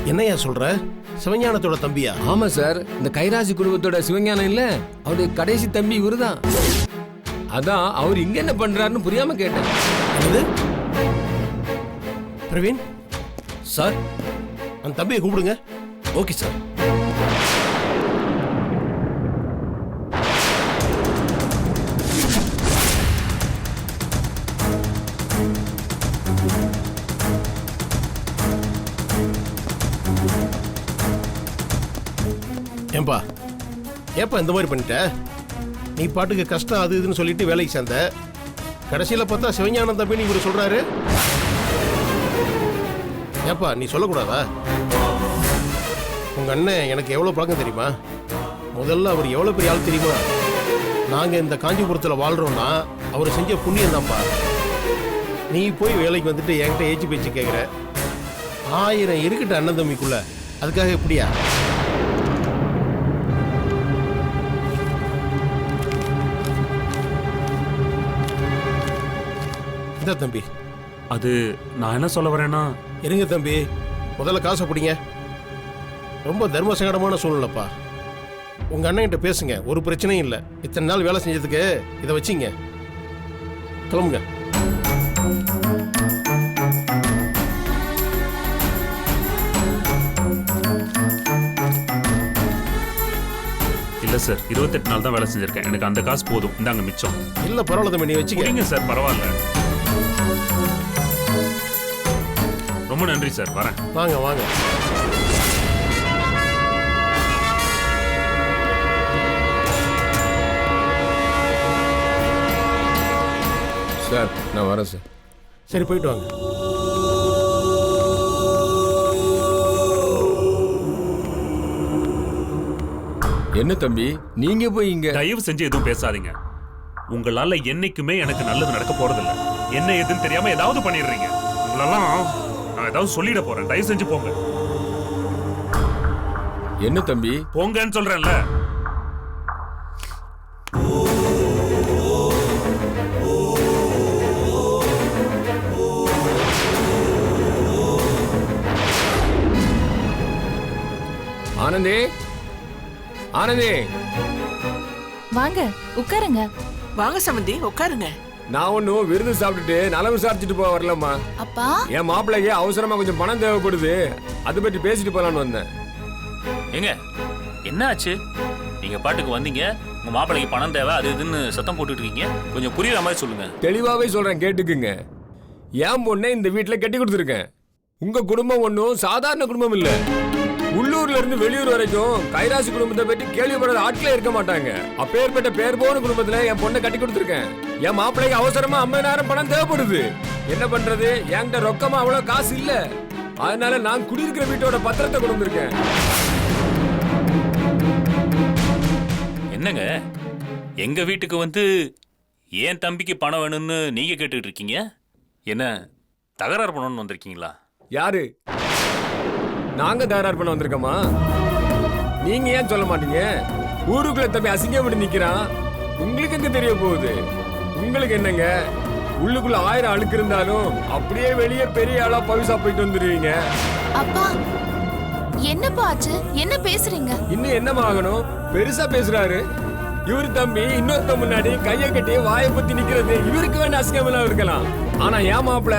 என்னையா சொல்ற? சிவஞானத்தோட தம்பியா? ஆமா சார், இந்த கைராசி குடும்பத்தோட சிவஞானம் இல்ல, அவருடைய கடைசி தம்பி இவருதான். அதான் அவர் இங்க என்ன பண்றாருன்னு புரியாம கேட்டேன். என்னது? பிரவீன் சார், அந்த தம்பியை கூப்பிடுங்க. Okay sir. ஏன்பா இந்த மாதிரி பண்ணிட்ட? நீ பாட்டுக்கு கஷ்டம் அது இதுன்னு சொல்லிட்டு வேலைக்கு சேர்ந்த, கடைசியில் பார்த்தா சிவஞானம் தம்பின்னு இவர் சொல்றாரு. ஏப்பா நீ சொல்லக்கூடாதா? உங்க அண்ணன் எனக்கு எவ்வளோ பழக்கம் தெரியுமா? முதல்ல அவர் எவ்வளோ பெரிய ஆள் தெரியுமா? நாங்கள் இந்த காஞ்சிபுரத்தில் வாழ்கிறோம்னா அவர் செஞ்ச புண்ணியம் தான்ப்பா. நீ போய் வேலைக்கு வந்துட்டு என்கிட்ட ஏச்சு பேச்சு கேட்குற. 1000 இருக்கட்ட அண்ணன் தம்பிக்குள்ள, அதுக்காக எப்படியா? இந்த தம்பி, அது நான் என்ன சொல்ல வரேன்னா, இருங்க தம்பி, முதல்ல காசை பிடிங்க. ரொம்ப தர்ம சங்கடமான சூழ்நிலைப்பா. உங்க அண்ணன் கிட்ட பேசுங்க, ஒரு பிரச்சனையும் இல்லை. இத்தனை நாள் வேலை செஞ்சதுக்கு இதை வச்சிங்க. கிளம்புங்க. இல்ல சார், 28 நாள் தான் வேலை செஞ்சிருக்கேன். எனக்கு அந்த காசு போதும். இந்தாங்க மிச்சம். இல்ல பரவாயில்ல தம்பி, நீ வச்சுக்கீங்க சார். பரவாயில்ல, ரொம்ப நன்றி சார். வரேன். வாங்க வாங்க. சார் நான் வரேன் சார். சரி போயிட்டு வாங்க. என்ன தம்பி நீங்க போய் இங்க? தயவு செஞ்சு எதுவும் பேசாதீங்க. உங்களால என்னைக்குமே எனக்கு நல்லது நடக்க போறதில்ல. என்ன எதுன்னு தெரியாம ஏதாவது பண்ணிடுறீங்க. உங்களெல்லாம் நான் ஏதாவது சொல்லிட போறேன். தயவு செஞ்சு போங்க. என்ன தம்பி? போங்கன்னு சொல்றேன்ல. ஆனந்தே, ஆனந்தே, வாங்க உட்காருங்க. வாங்க சம்பந்தி, உட்காருங்க. நான் ஒன்னும் விருது சாப்பிட்டுட்டு நலம் விசாரிச்சுட்டு போக வரலம்மா. அப்பா, என் மாப்பிள்ளைக்கு அவசரமா கொஞ்சம் பணம் தேவைப்படுது, அதை பற்றி பேசிட்டு போலான்னு வந்தேன். ஏங்க என்ன ஆச்சு? நீங்க பாட்டுக்கு வந்தீங்க, உங்க மாப்பிள்ளைக்கு பணம் தேவை அது இதுன்னு சத்தம் போட்டுட்டு இருக்கீங்க. கொஞ்சம் புரியுற மாதிரி சொல்லுங்க. தெளிவாவே சொல்றேன், கேட்டுக்குங்க. என் பொண்ணை இந்த வீட்டுல கட்டி கொடுத்துருக்கேன். உங்க குடும்பம் ஒன்னும் சாதாரண குடும்பம் இல்ல. உள்ளூர்ல இருந்து வெளியூர் வரைக்கும் கைராசி குடும்பத்தை பற்றி கேள்விப்படாத ஆட்களே இருக்க மாட்டாங்க. அப்பேற்பட்ட பேர் போன குடும்பத்துல என் பொண்ணை கட்டி கொடுத்துருக்கேன். என் மாப்பிள்ளைக்கு அவசரமா 50,000 பணம் தேவைப்படுது. என்ன பண்றது? என்கிட்ட ரொக்கமா அவ்வளவு காசு இல்ல. அதனால நான் குடியிருக்கிற வீட்டோட பத்திரத்தை கொண்டு வந்திருக்கேன். என்னங்க எங்க வீட்டுக்கு வந்து ஏன் தம்பிக்கு பணம் வேணும்னு நீங்க கேட்டுட்டு இருக்கீங்க? என்ன தகராறு பண்ணணும்னு வந்திருக்கீங்களா? யாரு? நாங்க தகராறு பண்ண வந்திருக்கோமா? நீங்க ஏன் சொல்ல மாட்டீங்க? ஊருக்குள்ள தம்பி அசிங்கப்பட்டு நிக்கிறான், உங்களுக்கு எங்க தெரிய போகுது? உங்களுக்கு என்னங்க, உள்ளுக்குள்ள 1000 அழுக்கு இருந்தாலும் அப்படியே வெளியே பெரிய ஆளா பவிசா போயிட்டு வந்துருவீங்க. அப்பா என்னப்பா ஆச்சு? என்ன பேசுறீங்க? இன்னும் என்னமா ஆகணும்? பெருசா பேசுறாரு. இவரு தம்பி இன்னொருத்த முன்னாடி கையை கட்டி வாயை பத்தி நிக்கிறது இவருக்கு வேண்ட அசிங்கமா இருக்கலாம். ஆனா என் மாப்பிள்ள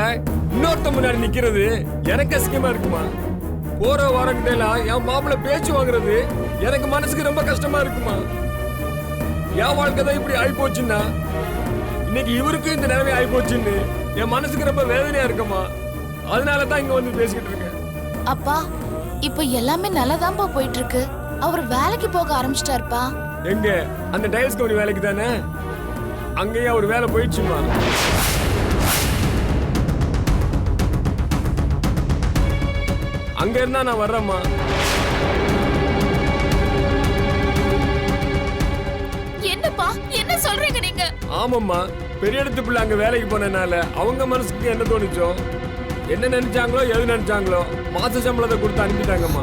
இன்னொருத்த முன்னாடி நிக்கிறது எனக்கு அசிங்கமா இருக்குமா? போற வாரங்கிட்ட எல்லாம் என் மாப்பிள்ள பேச்சு வாங்குறது எனக்கு மனசுக்கு ரொம்ப கஷ்டமா இருக்குமா? என் வாழ்க்கை தான் இப்படி ஆகி போச்சுன்னா இன்னைக்கு இவருக்கு இந்த நிலைமை ஆகி போச்சுன்னு என் மனசுக்கு ரொம்ப வேதனையா இருக்குமா? அதனாலதான் இங்க வந்து பேசிக்கிட்டு இருக்கேன். அப்பா இப்ப எல்லாமே நல்லாதான்ப்பா போயிட்டு இருக்கு. அவர் வேலைக்கு போக ஆரம்பிச்சிட்டாருப்பா. எங்க? அந்த டைல்ஸ் கம்பெனி வேலைக்கு தானே? அங்கேயே அவர் வேலை போயிடுச்சுமா? அங்க இருந்தா நான் வர்றேம்மா. என்னப்பா என்ன சொல்றீங்க நீங்க? ஆமாம்மா, பெரிய இடத்து பிள்ளை அங்க வேலைக்கு போனதுனால அவங்க மனசுக்கு என்ன தோணுச்சோ, என்ன நினைச்சாங்களோ எது நினைச்சாங்களோ மாச சம்பளத்தை கொடுத்து அனுப்பிட்டாங்கம்மா.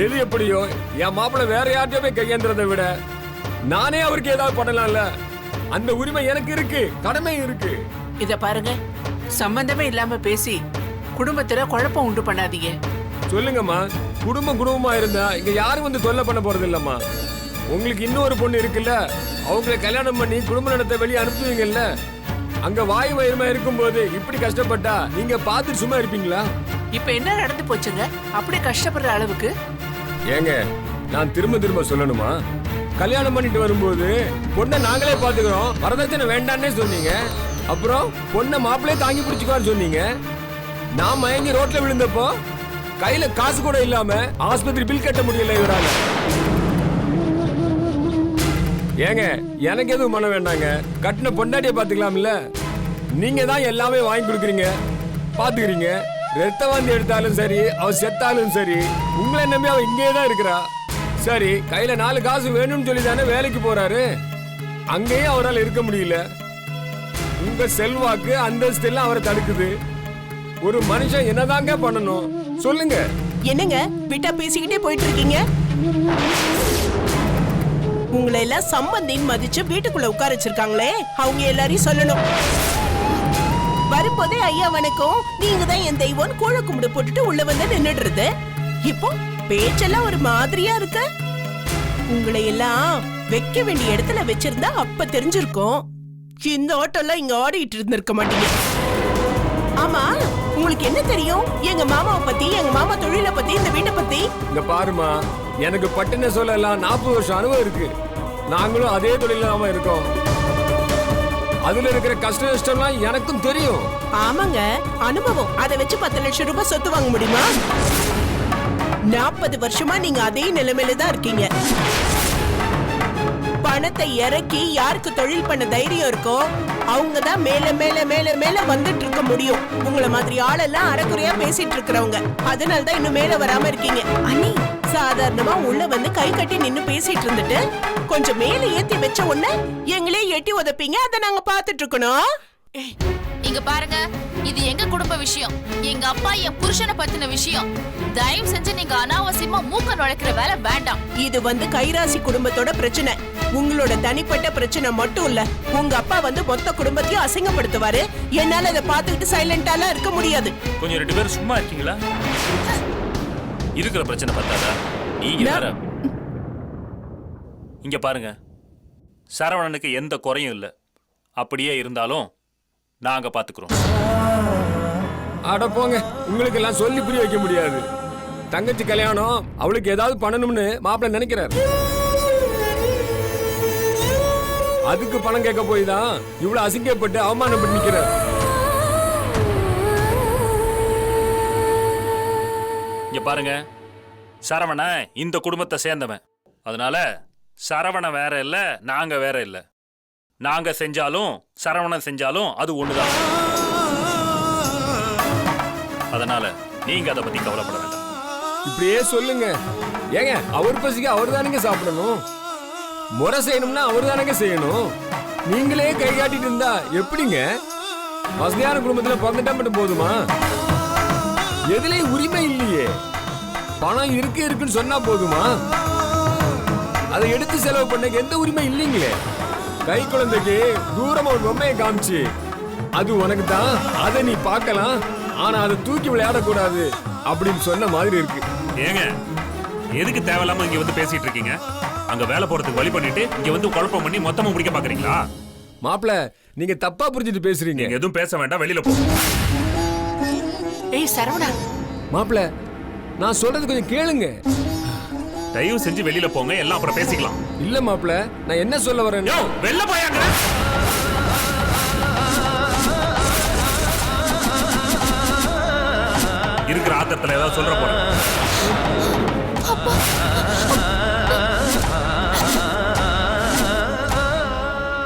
எது எப்படியோ என் மாப்பிள்ள வேற யார்கிட்டயோ போய் கையேந்திரதை விட நானே அவருக்கு ஏதாவது பண்ணலாம்ல. அந்த உரிமை எனக்கு இருக்கு, கடமை இருக்கு. இத பாருங்க, சம்பந்தமே இல்லாம பேசி குடும்பத்துல குழப்பம் உண்டு பண்ணாதீங்க. சொல்லுங்கம்மா, குடும்பமா இருந்தா இங்க யாரும் வந்து தொல்லை பண்ண போறது இல்லம்மா. உங்களுக்கு இன்னொரு பொண்ணு இருக்குல்ல, அவங்கள கல்யாணம் பண்ணி குடும்ப நடத்த வெளியே அனுப்புவீங்கல்ல. அங்க வாய் வயிறுமா இருக்கும்போது இப்படி கஷ்டப்பட்டா நீங்க பார்த்துட்டு சும்மா இருப்பீங்களா? இப்ப என்ன நடந்து போச்சுங்க அப்படி கஷ்டப்படுற அளவுக்கு? ஏங்க, நான் திரும்ப சொல்லணுமா? கல்யாணம் பண்ணிட்டு வரும்போது பொண்ணை நாங்களே பாத்துக்கிறோம், வரதட்சணை வேண்டான்னே சொன்னீங்க. அப்புறம் பொண்ணை மாப்பிள்ளையே தாங்கி பிடிச்சுக்குவான்னு சொன்னீங்க. நான் மயங்கி ரோட்ல விழுந்தப்போ கையில காசு கூட இல்லாம ஆஸ்பத்திரி பில் கட்ட முடியல இவரால. ஏங்க, எனக்கு எதுவும் பண்ண வேண்டாங்க, கட்டின பொண்டாட்டிய பாத்துக்கலாம்ல. நீங்க தான் எல்லாமே வாங்கி கொடுக்குறீங்க, பாத்துக்கிறீங்க. ரத்த வாந்தி எடுத்தாலும் சரி, அவ செத்தாலும் சரி, உங்களை நம்பி அவ இங்கே தான் இருக்கிறா. சரி, கையில 4 காசு வேணும்னு சொல்லி தானே வேலைக்கு போறாரு. அங்கேயும் அவரால் இருக்க முடியல. உங்க செல்வாக்கு அந்தஸ்து எல்லாம் அவரை தடுக்குது. ஒரு மனுஷன் என்னதாங்க பண்ணணும் சொல்லுங்க. என்னங்க விட்டா பேசிக்கிட்டே போயிட்டு இருக்கீங்க? உங்களை எல்லாம் சம்பந்தின்னு மதிச்சு வீட்டுக்குள்ள உட்கார வச்சிருக்காங்களே, அவங்க எல்லாரையும் சொல்லணும். வரும்போதே ஐயா வணக்கம், நீங்க தான் என் தெய்வம் கூழ கும்பிடு போட்டுட்டு உள்ள வந்து நின்னுடுறது. இப்போ பேச்செல்லாம் ஒரு மாதிரியா இருக்கு. உங்களை எல்லாம் வைக்க வேண்டிய இடத்துல வச்சிருந்தா அப்ப தெரிஞ்சிருக்கும். இந்த ஆட்டோலாம் இங்க ஆடிட்டு இருந்திருக்க மாட்டீங்க. ஆமா, உங்களுக்கு என்ன தெரியும் எங்க மாமாவை பத்தி, எங்க மாமா தொழிலை பத்தி, இந்த வீட்டை பத்தி? இங்க பாருமா, எனக்கு பட்டுன சொல்லலாம் 40 வருஷம் அனுபவம் இருக்கு. நாங்களும் அதே தொழில நாம இருக்கோம். அதுல இருக்கிற கஷ்ட நஷ்டம்லாம் எனக்கும் தெரியும். ஆமாங்க, அனுபவம். அதை வச்சு 10 லட்சம் ரூபாய் சொத்து வாங்க முடியுமா? 40 வருஷமா நீங்க அதே நிலைமையில தான் இருக்கீங்க. பணத்தை இறக்கி யாருக்கு தொழில் பண்ண தைரியம் இருக்கோ அவங்க தான் மேல மேல மேல மேல வந்துட்டு இருக்க முடியும். உங்களை மாதிரி ஆளெல்லாம் அரைக்குறையா பேசிட்டு இருக்கிறவங்க. அதனாலதான் இன்னும் மேல வராம இருக்கீங்க. அண்ணி, சாதாரணமா உள்ள வந்து கை கட்டி நின்னு பேசிட்டு இருந்துட்டு கொஞ்சம் மேல ஏத்தி வச்ச உடனே எங்களே எட்டி உதப்பீங்க. அதை நாங்க பாத்துட்டு இருக்கணும். இங்க பாருங்க, இது எங்க குடும்ப விஷயம். எங்க அப்பா என் புருஷனை பத்தின விஷயம். தயவு செஞ்சு நீங்க அனாவசியமா மூக்க நுழைக்கிற வேலை வேண்டாம். இது வந்து கைராசி குடும்பத்தோட பிரச்சனை, உங்களோட தனிப்பட்ட பிரச்சனை மட்டும் இல்ல. உங்க அப்பா வந்து மொத்த குடும்பத்தையும் அசிங்கப்படுத்துவாரு. என்னால அதை பார்த்துக்கிட்டு சைலண்டாலாம் இருக்க முடியாது. கொஞ்சம் 2 பேரும் சும்மா இருக்கீங்களா? இருக்கிற பிரச்சனை பார்த்தாதா நீங்க வேற. இங்க பாருங்க, சரவணனுக்கு எந்த குறையும் இல்லை. அப்படியே இருந்தாலும் நாங்க பாத்துக்கிறோம். அட போங்க, உங்களுக்கு எல்லாம் சொல்லி புரிய வைக்க முடியாது. தங்கச்சி கல்யாணம், அவளுக்கு ஏதாவது பண்ணணும்னு மாப்பிள்ளை நினைக்கிறார். அதுக்கு பணம் கேட்க போய் தான் இவ்வளவு அசிங்கப்பட்டு அவமானப்பட்டு நிக்கிறார். இங்க பாருங்க, சரவண இந்த குடும்பத்தை சேர்ந்தவன். அதனால சரவண வேற இல்ல, நாங்க வேற இல்ல. நாங்க செஞ்சாலும் சரவணன் செஞ்சாலும் அது ஒண்ணுதான். அதனால நீங்க அதை பத்தி கவலைப்பட வேண்டாம். இப்படியே சொல்லுங்க. ஏங்க, அவர் பசிக்கு அவர் தானுங்க சாப்பிடணும். முறை செய்யணும்னா அவர் தானங்க செய்யணும். நீங்களே கை காட்டிட்டு இருந்தா எப்படிங்க? வசதியான குடும்பத்துல பிறந்துட்டா மட்டும் போதுமா? எதுலயும் உரிமை இல்லையே. பணம் இருக்குன்னு சொன்னா போதுமா? அதை எடுத்து செலவு பண்ண எந்த உரிமை இல்லைங்களே. கை குழந்தைக்கு தூரமா ஒரு பொம்மையை காமிச்சு, அது உனக்கு தான், அதை நீ பார்க்கலாம், ஆனா அதை தூக்கி விளையாடக்கூடாது அப்படின்னு சொன்ன மாதிரி இருக்கு. ஏங்க, எதுக்கு தேவையில்லாம இங்க வந்து பேசிட்டு இருக்கீங்க? அங்க வேலை போறதுக்கு வழி பண்ணிட்டு இங்க வந்து குழப்பம் பண்ணி மொத்தமா முடிக்க பாக்குறீங்களா? மாப்பிள, நீங்க தப்பா புரிஞ்சுட்டு பேசுறீங்க. நீங்க எதுவும் பேச வேண்டாம், வெளியில போ. ஏய் சரவணா, மாப்பிள, நான் சொல்றது கொஞ்சம் கேளுங்க. தயவு செஞ்சு வெளியில போங்க, எல்லாம் அப்புறம் பேசிக்கலாம். இல்ல மாப்பிள, நான் என்ன சொல்ல வரேன், வெளில போயாங்க. இருக்கிற ஆத்திரத்துல ஏதாவது சொல்ற போறேன்.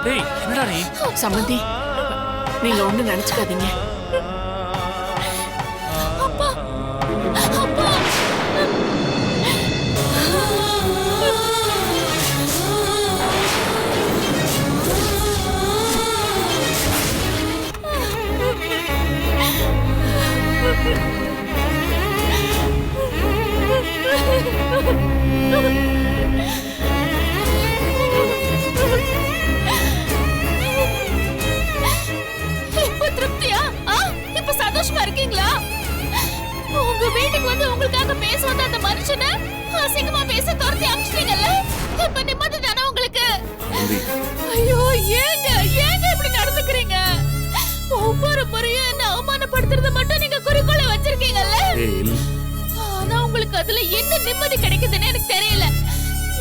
டேய், என்னடா நீ? சம்பந்தி, நீங்க ஒண்ணு நினைச்சுக்காதீங்க. அப்பா, அப்பா. இப்ப திருப்தியா? இப்ப சந்தோஷமா இருக்கீங்களா? இப்ப நிம்மதி தானே உங்களுக்கு? ஆனந்தி ஐயோ ஏங்க ஏங்க இப்படி நடந்துக்கிறீங்க? ஒவ்வொரு முறையும் என்ன அவமானப்படுத்துறது மட்டும் நீங்க குறிக்கோளை வச்சிருக்கீங்கல்ல? ஏய் இல்ல ஆனா உங்களுக்கு அதுல என்ன நிம்மதி கிடைக்குதுன்னு எனக்கு தெரியல.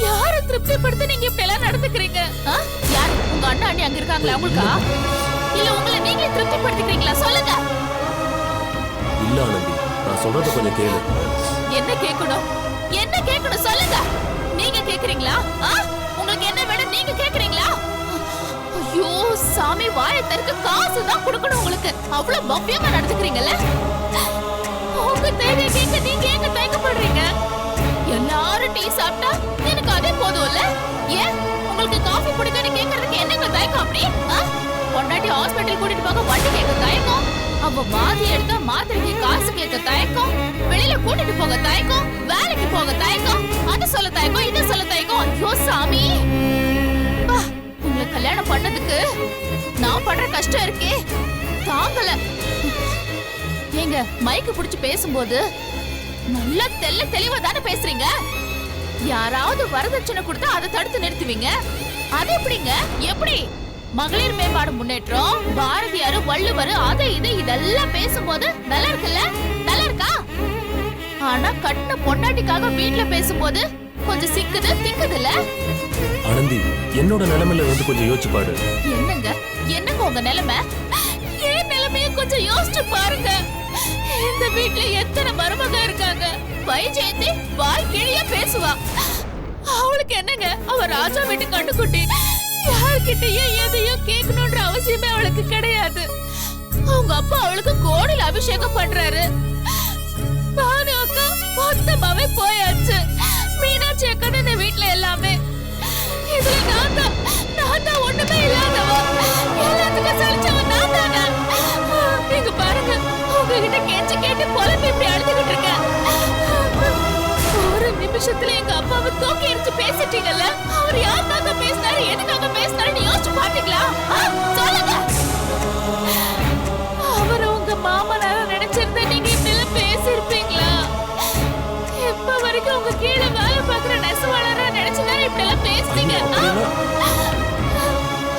யார திருப்திப்படுத்த நீங்க இப்படி எல்லாம் நடந்துக்கிறீங்க? யார் உங்க அண்ணா அண்ணி அங்க இருக்காங்களா உங்களுக்கா? இல்ல உங்களை நீங்களே திருப்திப்படுத்திக்கிறீங்களா? சொல்லுங்க. இல்ல ஆனந்தி, நான் சொல்றத கொஞ்சம் கேளு. என்ன கேட்கணும்? என்ன கேட்கணும் சொல்லுங்க. நீங்க கேக்குறீங்களா? உங்களுக்கு என்ன வேணும் நீங்க கேக்குறீங்களா? ஐயோ சாமி, வாயை திறக்க காசு தான் கொடுக்கணும் உங்களுக்கு. அவ்வளவு பவ்யமா நடந்துக்கிறீங்கல்ல. உங்க தேவை கேட்க நீங்க ஏங்க தயக்கப்படுறீங்க? எல்லாரும் டீ சாப்பிட்டா எனக்கு அதே போதும்ல. ஏன் உங்களுக்கு காஃபி பிடிக்கும்னு கேக்குறதுக்கு என்னங்க தயக்கம் அப்படி? பொண்டாட்டி ஹாஸ்பிட்டல் கூட்டிட்டு போக வண்டி கேட்க தயக்கம், அவ மாதி எடுத்தா மாத்திரைக்கு காசு கேட்க தயக்கம், வெளியில கூட்டிட்டு போக தயக்கம், வேலைக்கு போக தயக்கம், அது சொல்ல தயக்கம், இது சொல்ல தயக்கம். ஐயோ சாமி, உங்களை கல்யாணம் பண்ணதுக்கு நான் படுற கஷ்டம் இருக்கே தாங்கல. ஏங்க மைக்கு புடிச்சு பேசும்போது நல்லா தெளிவா தானே பேசுறீங்க. யாராவது வரதட்சணை கொடுத்தா அதை தடுத்து நிறுத்துவீங்க. அது எப்படிங்க? எப்படி? மகளிர் மேம்பாடு முன்னேற்றம், பாரதியார், வள்ளுவர், அது இது இதெல்லாம் பேசும்போது நல்லா இருக்குல்ல? நல்லா இருக்கா? ஆனா கட்டின பொண்டாட்டிக்காக வீட்டுல பேசும்போது கொஞ்சம் சிக்குது திக்குதுல்ல? ஆனந்தி, என்னோட நிலைமையில வந்து கொஞ்சம் யோசிச்சு பாரு. என்னங்க என்னங்க உங்க நிலைமை? ஏன் நிலைமைய கொஞ்சம் யோசிச்சு பாருங்க. இந்த வீட்டுல எத்தனை மருமக இருக்காங்க. வைஜெயந்தி வாய் கிழியா பேசுவா. அவளுக்கு என்னங்க, அவ ராஜா வீட்டு கண்டுக்குட்டி. யார்கிட்டயும் எதையும் கேட்கணும்ன்ற அவசியமே அவளுக்கு கிடையாது. அவங்க அப்பா அவளுக்கு கோடியில் அபிஷேகம் பண்றாரு. பானு அக்கா மொத்தமாவே போயாச்சு. மீனாட்சி அக்கா இந்த வீட்டுல எல்லாமே. இதுல நான் தான் ஒண்ணுமே இல்லாதவ. எல்லாத்துக்கும் சலிச்சவ நான் தானே. நீங்க பாருங்க, உங்ககிட்ட கேட்டு கேட்டு புலம்பி இப்படி அழுதுகிட்டு இருக்க. ஒரு நிமிஷத்துல எங்க அப்பாவை தூக்கி எரிச்சு பேசிட்டீங்கல்ல. அவர் யாருக்காக பேசினாரு, எதுக்காக பேசினாருன்னு யோசிச்சு பாத்தீங்களா? சொல்லுங்க. அவர் உங்க மாமனார நினைச்சிருந்தா நீங்க இப்படி எல்லாம் பேசிருப்பீங்களா? எப்ப வரைக்கும் உங்க கீழே வேலை பாக்குற நெசவாளரா நினைச்சுதான் இப்படி எல்லாம் பேசுறீங்க?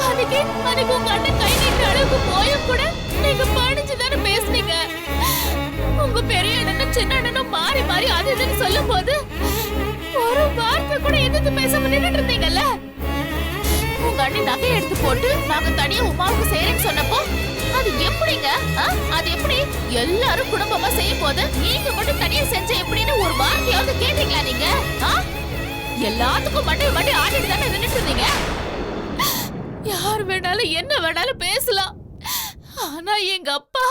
அன்னைக்கு உங்க அண்ணன் கை நீட்டுற அளவுக்கு போயும் கூட நீங்க பணிச்சுதானே பேசுனீங்க. உங்க பெரிய அண்ணனும் சின்ன அண்ணனும் மாறி மாறி அது இதுன்னு சொல்லும் போது ஒரு வார்த்தை கூட எதிர்த்து பேசாம நின்னுட்டு இருந்தீங்கல்ல. உங்க அண்ணன் நகையை எடுத்து போட்டு நாங்க தனியா உமாவுக்கு செய்யறேன்னு சொன்னப்போ அது எப்படிங்க? அது எப்படி? எல்லாரும் குடும்பமா செய்யும் போது நீங்க மட்டும் தனியா செஞ்ச எப்படின்னு ஒரு வார்த்தையாவது கேட்டீங்களா நீங்க? எல்லாத்துக்கும் மண்டை ஆடிட்டு தானே நின்னுட்டு இருந்தீங்க. யார் வேணாலும் என்ன வேணாலும் பேசலாம். ஆனா எங்க அப்பா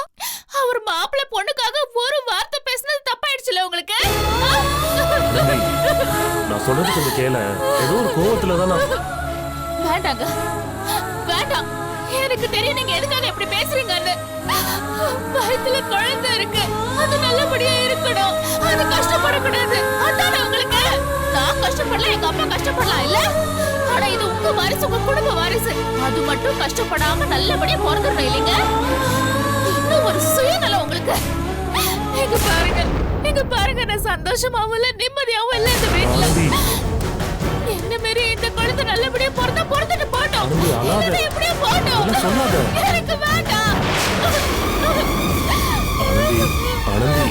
அவர் மாப்பிள்ளை பொண்ணுக்காக ஒரு வார்த்தை பேசினது தப்பாயிடுச்சுல உங்களுக்கு? நான் சொல்றது கொஞ்சம் கேள. ஏதோ ஒரு கோவத்துல தான் நான். வேண்டாங்க, வேண்டாம். எனக்கு தெரியும் நீங்க எதுக்காக இப்படி பேசுறீங்கன்னு. வயித்துல குழந்தை இருக்கு, அது நல்லபடியா இருக்கணும், அது கஷ்டப்படக்கூடாது. அதானே உங்களுக்கு? நான் கஷ்டப்படல, எங்க அப்பா கஷ்டப்படலாம் இல்ல. ஆனா இது உங்க வாரிசு, உங்க குடும்ப வாரிசு. அது மட்டும் கஷ்டப்படாம நல்லபடியா பிறந்துடணும் இல்லைங்க? இன்னும் ஒரு சுயநலம் உங்களுக்கு. இங்க பாருங்க, நான் சந்தோஷமாவும் இல்ல நிம்மதியாவும் இல்ல இந்த வீட்டுல. என்ன மாரி இந்த குழந்தை நல்லபடியா பிறந்துட்டு போட்டோம். எப்படியா போட்டோம். எனக்கு வேண்டாம். ஆனந்தி,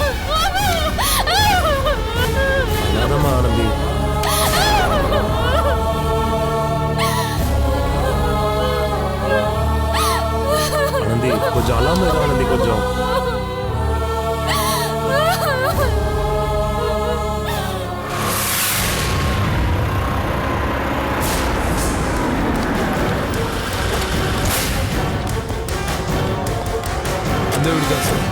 அழாதம்மா ஆனந்தி. ஆனந்தி கொஞ்சம் அழாம இரு ஆனந்தி கொஞ்சம். அந்த வீடு தான் சார்.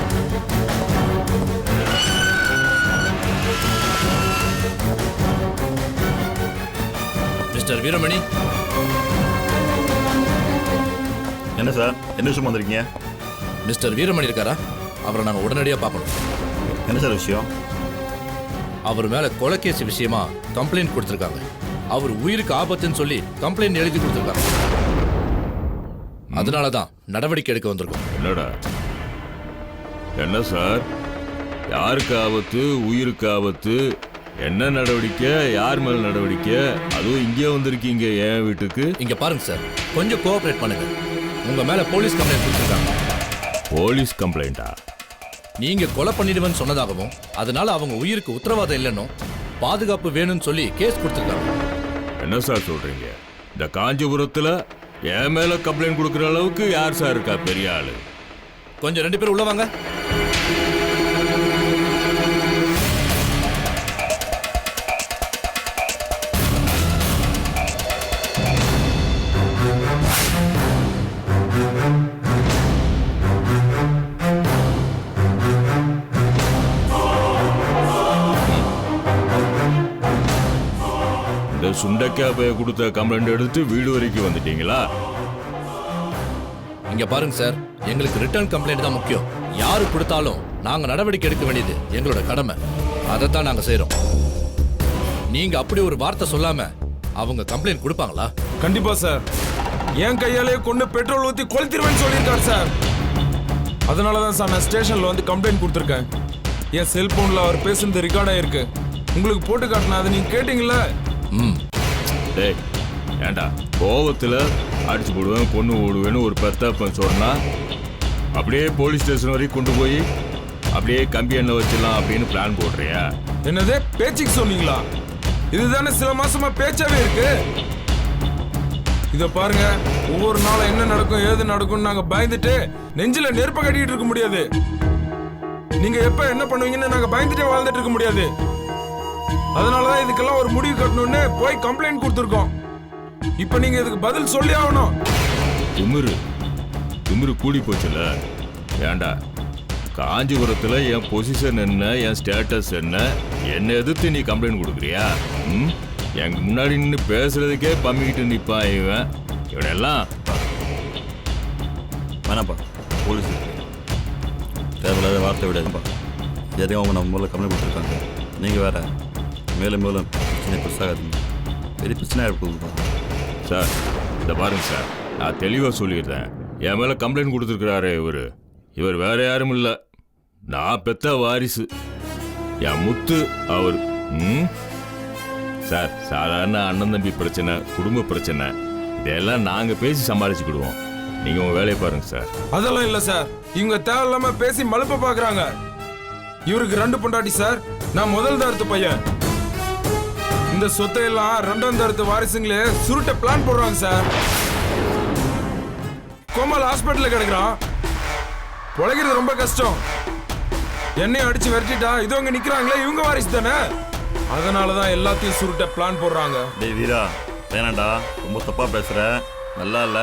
மிஸ்டர் வீரமணி. என்ன சார், என்ன விஷயம் வந்திருக்கீங்க? மிஸ்டர் வீரமணி இருக்காரா? அவரை நாங்கள் உடனடியாக பார்க்கணும். என்ன சார் விஷயம்? அவர் மேல கொலைகேஸ் விஷயமா கம்ப்ளைண்ட் கொடுத்துருக்காங்க. அவர் உயிருக்கு ஆபத்துன்னு சொல்லி கம்ப்ளைண்ட் எழுதி கொடுத்துருக்காங்க. அதனாலதான் நடவடிக்கை எடுக்க வந்திருக்கோம். என்னடா என்ன சார், யாருக்கு ஆபத்து, உயிருக்கு ஆபத்து, என்ன நடவடிக்கை, யார் மேல நடவடிக்கை, அதுவும் இங்கே வந்திருக்கீங்க என் வீட்டுக்கு? இங்க பாருங்க சார், கொஞ்சம் கோஆபரேட் பண்ணுங்க. உங்க மேல போலீஸ் கம்ப்ளைண்ட் கொடுத்துருக்காங்க. போலீஸ் கம்ப்ளைண்டா? நீங்க கொலை பண்ணிடுவேன்னு சொன்னதாகவும் அதனால அவங்க உயிருக்கு உத்தரவாதம் இல்லைன்னும் பாதுகாப்பு வேணும்னு சொல்லி கேஸ் கொடுத்துருக்காங்க. என்ன சார் சொல்றீங்க? இந்த காஞ்சிபுரத்துல என் மேல கம்ப்ளைண்ட் கொடுக்குற அளவுக்கு யார் சார் இருக்கா பெரிய ஆளு? கொஞ்சம் 2 பேரும் உள்ள வாங்க. இந்த சுண்டக்காய் பைய கொடுத்த கம்ப்ளைண்ட் எடுத்து வீடு வரைக்கும் வந்துட்டீங்களா? இங்க பாருங்க சார், எங்களுக்கு ரிட்டர்ன் கம்ப்ளைண்ட் தான் முக்கியம். யாரு கொடுத்தாலும் நாங்க நடவடிக்கை எடுக்க வேண்டியது எங்களோட கடமை. அதைத்தான் நாங்க செய்யறோம். நீங்க அப்படி ஒரு வார்த்தை சொல்லாம அவங்க கம்ப்ளைண்ட் கொடுப்பாங்களா? கண்டிப்பா சார். என் கையாலே கொண்டு பெட்ரோல் ஊத்தி கொளுத்திடுவேன்னு சொல்லியிருக்காரு சார். அதனாலதான் சார் நான் ஸ்டேஷன்ல வந்து கம்ப்ளைண்ட் கொடுத்துருக்கேன். என் செல்போன்ல அவர் பேசுனது ரெக்கார்ட் ஆயிருக்கு. உங்களுக்கு போட்டு காட்டினா அதை நீங்க கேட்டீங்களா? டேய் ஏண்டா, கோவத்துல அடிச்சு போடுவேன், பொண்ணு ஓடுவேன்னு ஒரு பெத்தப்பன் சொன்னா அப்படியே போலீஸ் ஸ்டேஷன் வரைக்கும் கொண்டு போய் அப்படியே கம்பி எண்ணெய் வச்சிடலாம் அப்படின்னு பிளான் போடுறியா? என்னது பேச்சுக்கு சொன்னீங்களா? இதுதானே சில மாசமா பேச்சாவே இருக்கு. இத பாருங்க, ஒவ்வொரு நாளும் என்ன நடக்கும் ஏது நடக்கும் நாங்க பயந்துட்டு நெஞ்சில நெருப்ப கட்டிட்டு இருக்க முடியாது. நீங்க எப்ப என்ன பண்ணுவீங்கன்னு நாங்க பயந்துட்டே வாழ்ந்துட்டு இருக்க முடியாது. அதனாலதான் இதுக்கெல்லாம் ஒரு முடிவு கட்டணும்னு போய் கம்ப்ளைண்ட் கொடுத்துருக்கோம். இப்ப நீங்க இதுக்கு பதில் சொல்லி ஆகணும். திமிரு கூடி போச்சுல. ஏண்டா, காஞ்சிபுரத்துல என் பொசிஷன் என்ன, என் ஸ்டேட்டஸ் என்ன, என்ன எதிர்த்து நீ கம்ப்ளைண்ட் கொடுக்குறியா? எங்க முன்னாடி நின்று பேசுறதுக்கே பம்மிக்கிட்டு நிப்பான் இவன். இவனெல்லாம் வேணாப்பா, போலீஸ் தேவையில்லாத வார்த்தை விடாதுப்பா. எதையும் அவங்க நம்ம முதல்ல கம்ப்ளைண்ட் கொடுத்துருக்காங்க. நீங்கள் வேற மேலும் மேலும் பிரச்சனை பெருசாகாதீங்க. பெரிய பிரச்சனையாக இருக்குதுப்பா. சார் இதை பாருங்க சார், நான் தெளிவாக சொல்லிடுறேன். என் மேலே கம்ப்ளைண்ட் கொடுத்துருக்குறாரு இவர் வேற யாரும் இல்லை, நான் பெத்த வாரிசு, என் முத்து அவர். சார், சாதாரண அண்ணன் தம்பி பிரச்சனை, குடும்ப பிரச்சனை, இதெல்லாம் நாங்கள் பேசி சமாளிச்சுக்கிடுவோம். நீங்கள் உங்கள் வேலையை பாருங்க சார். அதெல்லாம் இல்லை சார். இவங்க தேவையில்லாம பேசி மழுப்ப பார்க்குறாங்க. இவருக்கு 2 பொண்டாட்டி சார். நான் முதல் தரத்து பையன். இந்த சொத்தையெல்லாம் 2ஆம் தரத்து வாரிசுங்களே சுருட்ட பிளான் போடுறாங்க சார். கோமல் ஹாஸ்பிட்டல்ல கிடக்குறான். உழைக்கிறது ரொம்ப கஷ்டம். என்னையும் அடிச்சு விரட்டிட்டா இது அங்க நிக்கிறாங்களே, இவங்க வாரிசு தானே. அதனாலதான் எல்லாத்தையும் சுருட்ட பிளான் போடுறாங்க. டேய் வீரா, வேணாண்டா, ரொம்ப தப்பா பேசுற. நல்லா இல்ல.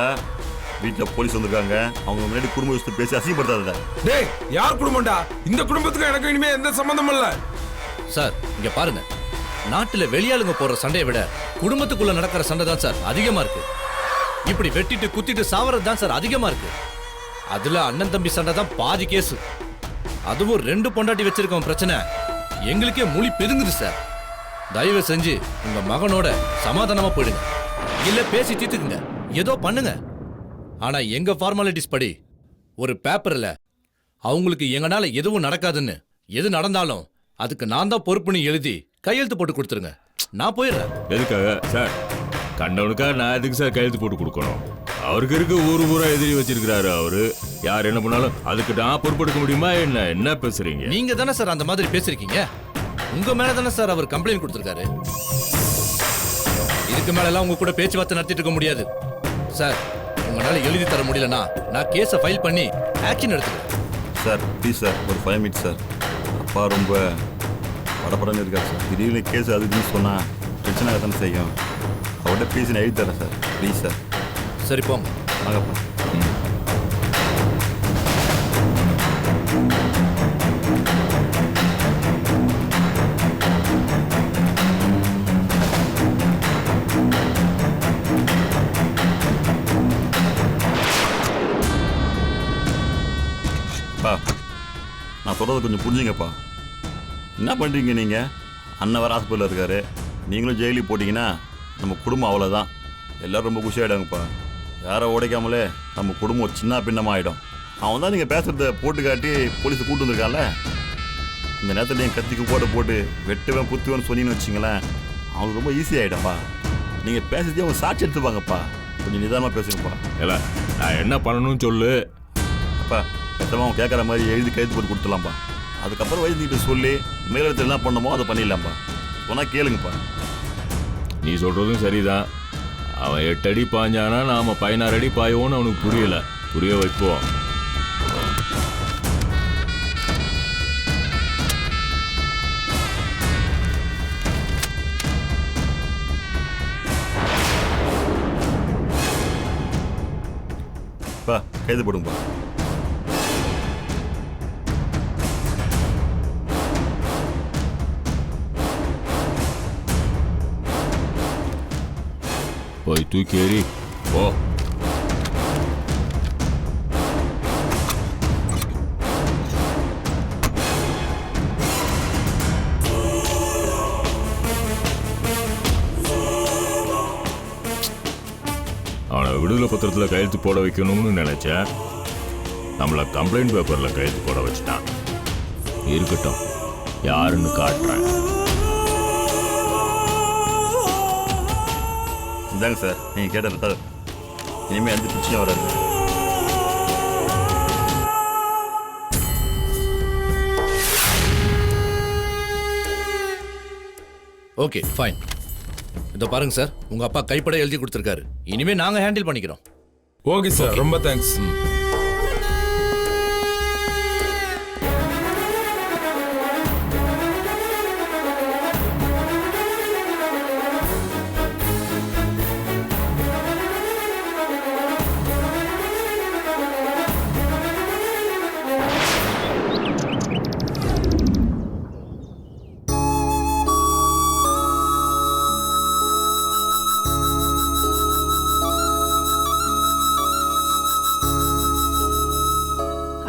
வீட்டில் போலீஸ் வந்திருக்காங்க. அவங்க முன்னாடி குடும்ப விஷயத்தை பேசி அசிங்கப்படுத்தாத. டேய், யார் குடும்பம்டா? இந்த குடும்பத்துக்கு எனக்கு இனிமே எந்த சம்பந்தமும் இல்ல. சார் இங்க பாருங்க, நாட்டுல வெளியாளுங்க போடுற சண்டையை விட குடும்பத்துக்குள்ள நடக்கிற சண்டை தான் சார் அதிகமா இருக்கு. இப்படி வெட்டிட்டு குத்திட்டு சாவறது தான் சார் அதிகமா இருக்கு. அதுல அண்ணன் தம்பி சண்டை தான் பாதி கேஸ். அதுவும் 2 பொண்டாட்டி வச்சிருக்கவன் பிரச்சனை எங்களுக்கே மொழி பெருங்குது சார். தயவு செஞ்சு உங்க மகனோட சமாதானமா போயிடுங்க, இல்ல பேசி தீர்த்துக்குங்க, ஏதோ பண்ணுங்க. ஆனா எங்க ஃபார்மாலிட்டிஸ் படி ஒரு பேப்பர்ல அவங்களுக்கு எங்கனால எதுவும் நடக்காதுன்னு, எது நடந்தாலும் அதுக்கு நான் தான் பொறுப்புன்னு எழுதி கையெழுத்து போட்டு கொடுத்துருங்க. நான் போயிடுறேன். எதுக்காக சார்? கண்டவனுக்காக நான் எதுக்கு சார் கையெழுத்து போட்டு கொடுக்கணும்? அவருக்கு இருக்க ஊரா எதிரி வச்சிருக்கிறாரு அவரு. யார் என்ன பண்ணாலும் அதுக்கு நான் பொறுப்பெடுக்க முடியுமா? என்ன பேசுறீங்க? நீங்க தானே சார் அந்த மாதிரி பேசிருக்கீங்க. உங்க மேல தானே சார் அவர் கம்ப்ளைண்ட் கொடுத்திருக்காரு. இதுக்கு மேல எல்லாம் உங்க கூட பேச்சுவார்த்தை நடத்திட்டு இருக்க முடியாது சார். உங்களால எழுதி தர முடியலன்னா நான் கேஸை ஃபைல் பண்ணி ஆக்ஷன் எடுத்துக்கிறேன். சார் ப்ளீஸ் சார், ஒரு 5 மினிட்ஸ் சார். அப்பா ரொம்ப படப்படன்னு இருக்காரு சார். திடீர்னு கேஸ் அதுக்குன்னு சொன்னால் பிரச்சனை தானே செய்யும். அவர்கிட்ட பேசி நான் எழுதி தரேன் சார். Please sir. சரி போங்க. வாங்கப்பா. நான் சொல்கிறத கொஞ்சம் புரிஞ்சுங்கப்பா. என்ன பண்ணுறீங்க நீங்கள்? அண்ணன் வேறு ஹாஸ்பிட்டலில் இருக்கார். நீங்களும் ஜெயிலுக்கு போட்டிங்கன்னா நம்ம குடும்பம் அவ்வளோதான். எல்லோரும் ரொம்ப குஷியாகிடுங்கப்பா. யாரை உடைக்காமலே நம்ம குடும்பம் சின்ன பின்னமாகிடும். அவன் தான் நீங்கள் பேசுகிறத போட்டு காட்டி போலீஸை கூட்டு வந்திருக்கான்ல. இந்த நேரத்தில் நீங்கள் கத்திக்கு போட்டு வெட்டுவேன் குத்துவேன்னு சொன்னீங்கன்னு வச்சிங்களேன், அவனுக்கு ரொம்ப ஈஸி ஆகிட்டப்பா. நீங்கள் பேசுறதே அவங்க சாட்சி எடுத்துப்பாங்கப்பா. கொஞ்சம் நிதானமாக பேசுங்கப்பா. இல்லை, நான் என்ன பண்ணணும்னு சொல்லு. அப்பா மொத்தமாக அவன் கேட்குற மாதிரி எழுதி கைது போட்டு கொடுத்துடலாம்ப்பா. அதுக்கப்புறம் வைத்தியகிட்ட சொல்லி மேலிடத்தில் என்ன பண்ணணுமோ அதை பண்ணிடலாம்ப்பா. சொன்னால் கேளுங்கப்பா. நீ சொல்றதும் சரிதான். அவன் 8 அடி பாஞ்சானா நாம 16 அடி பாயோன்னு அவனுக்கு புரியல. புரிய வைப்போம். பா கைது போடுங்கப்பா. போய் தூக்கி ஏறி போ. அவனை விடுதலை பத்திரத்தில் கையெழுத்து போட வைக்கணும்னு நினைச்சேன். நம்மளை கம்ப்ளைண்ட் பேப்பரில் கையெழுத்து போட வச்சுட்டான். இருக்கட்டும், யாருன்னு காட்டுறேன். இதாங்க சார் நீங்கள் கேட்டது சார். இனிமேல் எந்த பிரச்சனையும் வராது. Okay fine. இதோ பாருங்க சார், உங்க அப்பா கைப்பட எழுதி கொடுத்துருக்காரு. இனிமே நாங்க ஹேண்டில் பண்ணிக்கிறோம். ஓகே சார், ரொம்ப தேங்க்ஸ்.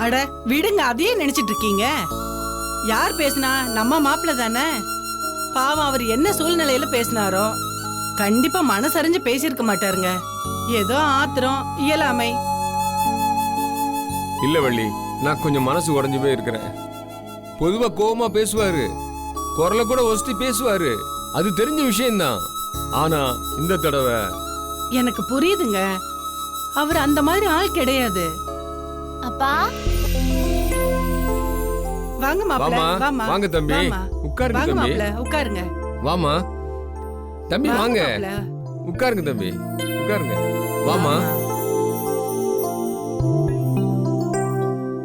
அட விடுங்க, அதையே நினைச்சிட்டு இருக்கீங்க. யார் பேசினா? நம்ம மாப்பிள்ள தானே. பாவம், அவர் என்ன சூழ்நிலையில பேசினாரோ கண்டிப்பா மனசறிஞ்சு பேசியிருக்க மாட்டாருங்க. ஏதோ ஆத்திரம், இயலாமை. இல்ல வள்ளி, நான் கொஞ்சம் மனசு உடைஞ்சு போய் இருக்கிறேன். பொதுவா கோவமா பேசுவாரு, குரலை கூட ஒஸ்தி பேசுவாரு, அது தெரிஞ்ச விஷயம்தான். ஆனா இந்த தடவை எனக்கு புரியுதுங்க, அவர் அந்த மாதிரி ஆள் கிடையாது. அப்பா வாங்க மாப்பிள்ள, வாமா, வாமா. வாங்க தம்பி, வாமா. உட்காருங்க வாங்க தம்பி. மாப்பிள்ள, உட்காருங்க. வாமா தம்பி, வாங்க மாப்பிள்ள. உட்காருங்க தம்பி, உட்காருங்க. வாமா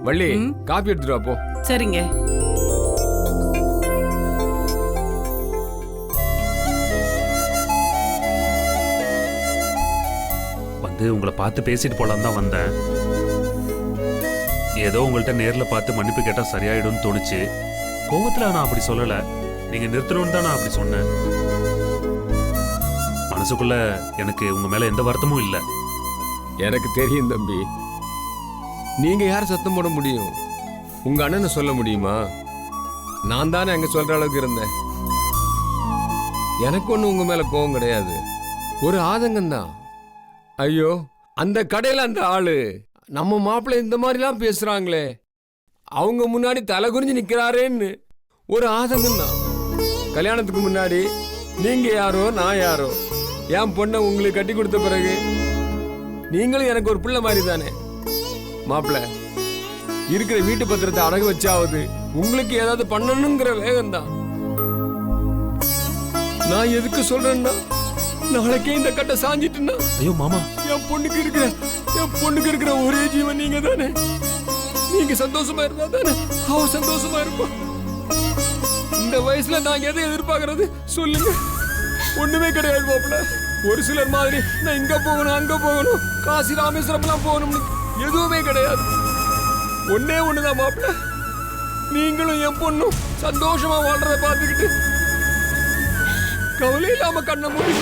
வள்ளி, காப்பி எடுத்துட்டு வா போ. சரிங்க. வந்து உங்களை பார்த்து பேசிட்டு போலாம் தான் வந்தேன். ஏதோ உங்கள்கிட்ட நேர்ல பார்த்து மன்னிப்பு கேட்டா சரியாயிடும்னு தோணுச்சு. கோவத்துல நான் அப்படி சொல்லல, நீங்க நிறுத்தணும்னு தான் நான் அப்படி சொன்னேன். மனசுக்குள்ள எனக்கு உங்க மேல எந்த வருத்தமும் இல்லை. எனக்கு தெரியும் தம்பி, நீங்க யார் சத்தம் போட முடியும்? உங்க அண்ணனை சொல்ல முடியுமா? நான் தானே அங்க சொல்ற அளவுக்கு இருந்தேன். எனக்கு ஒண்ணு உங்க மேல கோவம் கிடையாது, ஒரு ஆதங்கம் தான். ஐயோ, அந்த கடையில அந்த ஆளு நம்ம மாப்பிள்ளை இந்த மாதிரிலாம் பேசுறாங்களே, அவங்க முன்னாடி தலை குறிஞ்சு நிக்கிறாரேன்னு ஒரு ஆதங்கம் தான். கல்யாணத்துக்கு முன்னாடி நீங்க யாரோ நான் யாரோ, என் பொண்ணை உங்களுக்கு கட்டி கொடுத்த பிறகு நீங்களும் எனக்கு ஒரு பிள்ளை மாதிரி தானே. மாப்பிள்ளை இருக்கிற வீட்டு பத்திரத்தை அடகு வச்சாவது உங்களுக்கு ஏதாவது பண்ணணுங்கிற வேகம் தான். நான் எதுக்கு சொல்றேன்னா, நாளைக்கே இந்த கட்டை சாஞ்சிட்டுன்னா ஐயோ மாமா, என் பொண்ணுக்கு இருக்கிற ஒரே ஜீவன் நீங்க தானே. நீங்க சந்தோஷமா இருந்தா தானே அவ சந்தோஷமா இருப்பா. இந்த வயசுல நான் எதை எதிர்பார்க்கறது சொல்லுங்க? ஒண்ணுமே கிடையாது மாப்பிள்ள. ஒரு சிலர் மாதிரி நான் இங்க போகணும் அங்க போகணும், காசி ராமேஸ்வரம் எல்லாம் போகணும்னு எதுவுமே கிடையாது. ஒன்னே ஒண்ணுதான் மாப்பிள்ள, நீங்களும் என் பொண்ணும் சந்தோஷமா வாழ்றத பார்த்துக்கிட்டு கவலை இல்லாம கண்ண மூடி